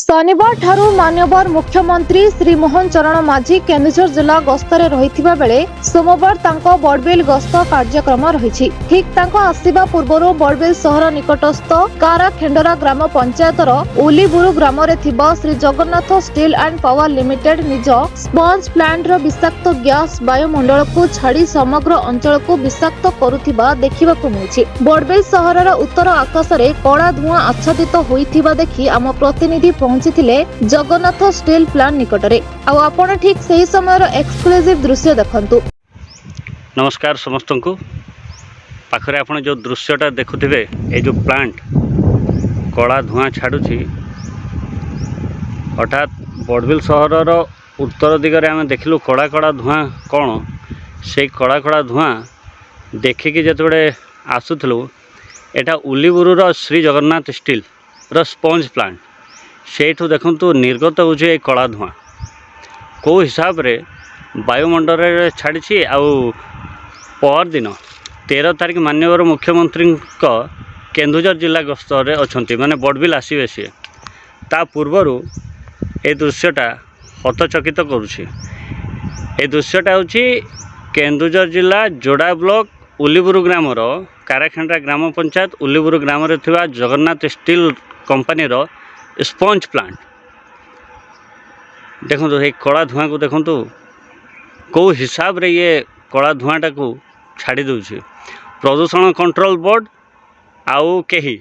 शनिवार ठारू मान्यवर मुख्यमंत्री श्री मोहन चरण माझी केन्दुझर जिला गस्तरे रहिथिबा बेले सोमवार तांको बड़बिल गस्त कार्यक्रम रहिछि। ठीक तांको आसीबा पूर्वरु बड़बिल शहर निकटस्थ काराखेंडरा ग्राम पंचायतर उलीबुरु ग्राम रे थिबा Shri Jagannath steel and power limited निज स्पंज प्लांट रो विषाक्त गैस वायुमंडल को छाड़ी समग्र अंचल को विषाक्त करुथिबा देखिबाकु मिलिछि। बड़बिल शहरर उत्तर आकाश रे कड़ा धुआं आच्छादित होइथिबा देखि आम प्रतिनिधि पहुंचीथिले जगन्नाथ स्टील प्लांट निकटरे। आउ आपण ठीक सही समय एक्सक्लूसिव दृश्य देखंतु। नमस्कार समस्त को पाखरे आपण जो दृश्यटा देखुथिबे ए जो प्लांट कड़ा धुआं छाड़ुछि अर्थात बड़बिल सहरर उत्तर दिगरे आम देखिलु कड़ा कड़ा धुआं कौन से कड़ा कड़ा धुआं देखिकी जेतबे आसुथलु एटा उलीबुरुर श्री जगन्नाथ स्टील रो स्पंज प्लांट सेठू देखंतु निर्गत होउछि ए कड़ा धुआं को हिसाब रे वायुमंडल रे छाड़ी आउ पर दिन 13 तारिख माननीय मुख्यमंत्री केन्दुझर जिला गस्तरे अछंती माने बड़बिल आसीबे सी ता पूर्वरु ए दृश्यटा हतचकित करुछि। ए दृश्यटा होछि केन्दुझर जिला जोड़ा ब्लॉक उलीबुरु ग्रामर काराखेंडरा ग्राम पंचायत उलीबुरु ग्राम रे थिबा जगन्नाथ स्टील कंपनी रो स्पंज प्लांट। देखो ये कड़ा धुआं को देखो कौ हिसाब रे ये कड़ा धुआंटा को छाड़ी दूसरी प्रदूषण कंट्रोल बोर्ड आउ कहीं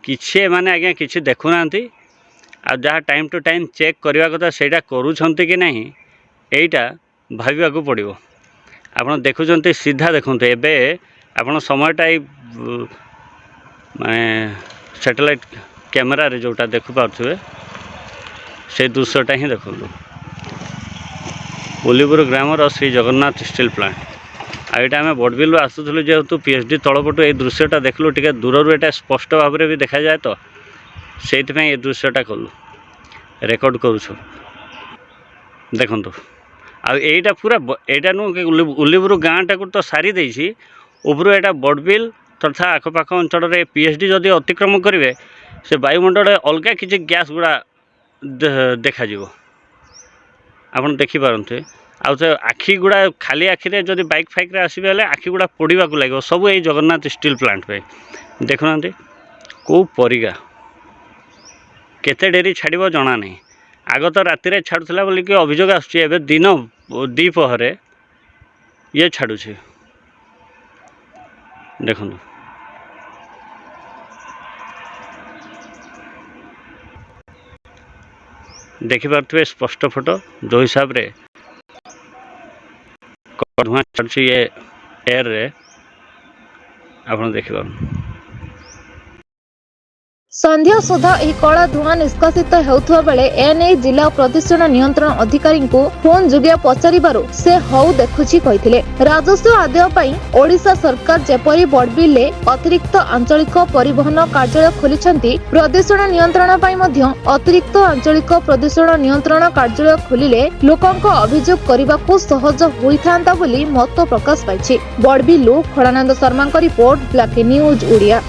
किसी माने आज्ञा किसी देखुना आ जहाँ टाइम टू टाइम चेक करवा कथा सेटा करूछंती कि नहीं एटा भाविबा को पड़िबो। आपण देखुछंती सीधा देखंतु एबे आपण समयटा माने सैटेलाइट कैमेरा रे जोटा देखु पाथुए से दृश्यटा ही देखु उलीबुरु ग्रामर श्री जगन्नाथ स्टील प्लांट आईटा आम बड़बिल आसुलु जेहेतु पीएचडी तलपटू ये दृश्यटा देखलु टिके दूर एटा स्पष्ट भाव में भी देखा जाए तो से ये दृश्यटा कलु रेकर्ड करूछु देखंतु आईटा पूरा एटा नु उलीबुरु गाँटा को तो सारी देछि उपरु एटा बड़बिल तथा आखपाख अंचल पीएचडी जदि अतिक्रम करेंगे से वायुमंडल अलग किसी गैस गुड़ा देखा आपन देखिपारते आउ से आखि गुड़ा खाली आखिरे जदि बाइक फाइक रे आसबे हेले आखि गुड़ा पोड़वा को लगे सब ये जगन्नाथ स्टील प्लांट पे देखुना कौ परिगा केते डेरी छाड़ जना नहीं आग तो राति छाड़ुला बोलिक अभियोग आसुचे दिन द्विपहरे ये छाड़ुचे देखो देखिपे स्पष्ट फोटो जो हिसाब रे धुआं छाड़ुछि ये एयर रे आपन देखिपार संध्या सुधा एही कड़ा धुआं निष्कासित हेउथुवा बेले एने जिला प्रदूषण नियंत्रण अधिकारी को फोन जुगिया पचारिबारु से हौ देखुछि कहिथिले। राजस्व आदाय पई ओडिशा सरकार जेपरि बड़बिले अतिरिक्त आंचलिक परिवहन कार्यालय खोलिछंती प्रदूषण नियंत्रण पई मध्य अतिरिक्त आंचलिक प्रदूषण नियंत्रण कार्यालय खोलिले लोकंक अभियोग करिबाकू सहज होइथांता बोली मत प्रकाश पाइछि। बड़बिलु Khadananda Sharma report Black News Odia.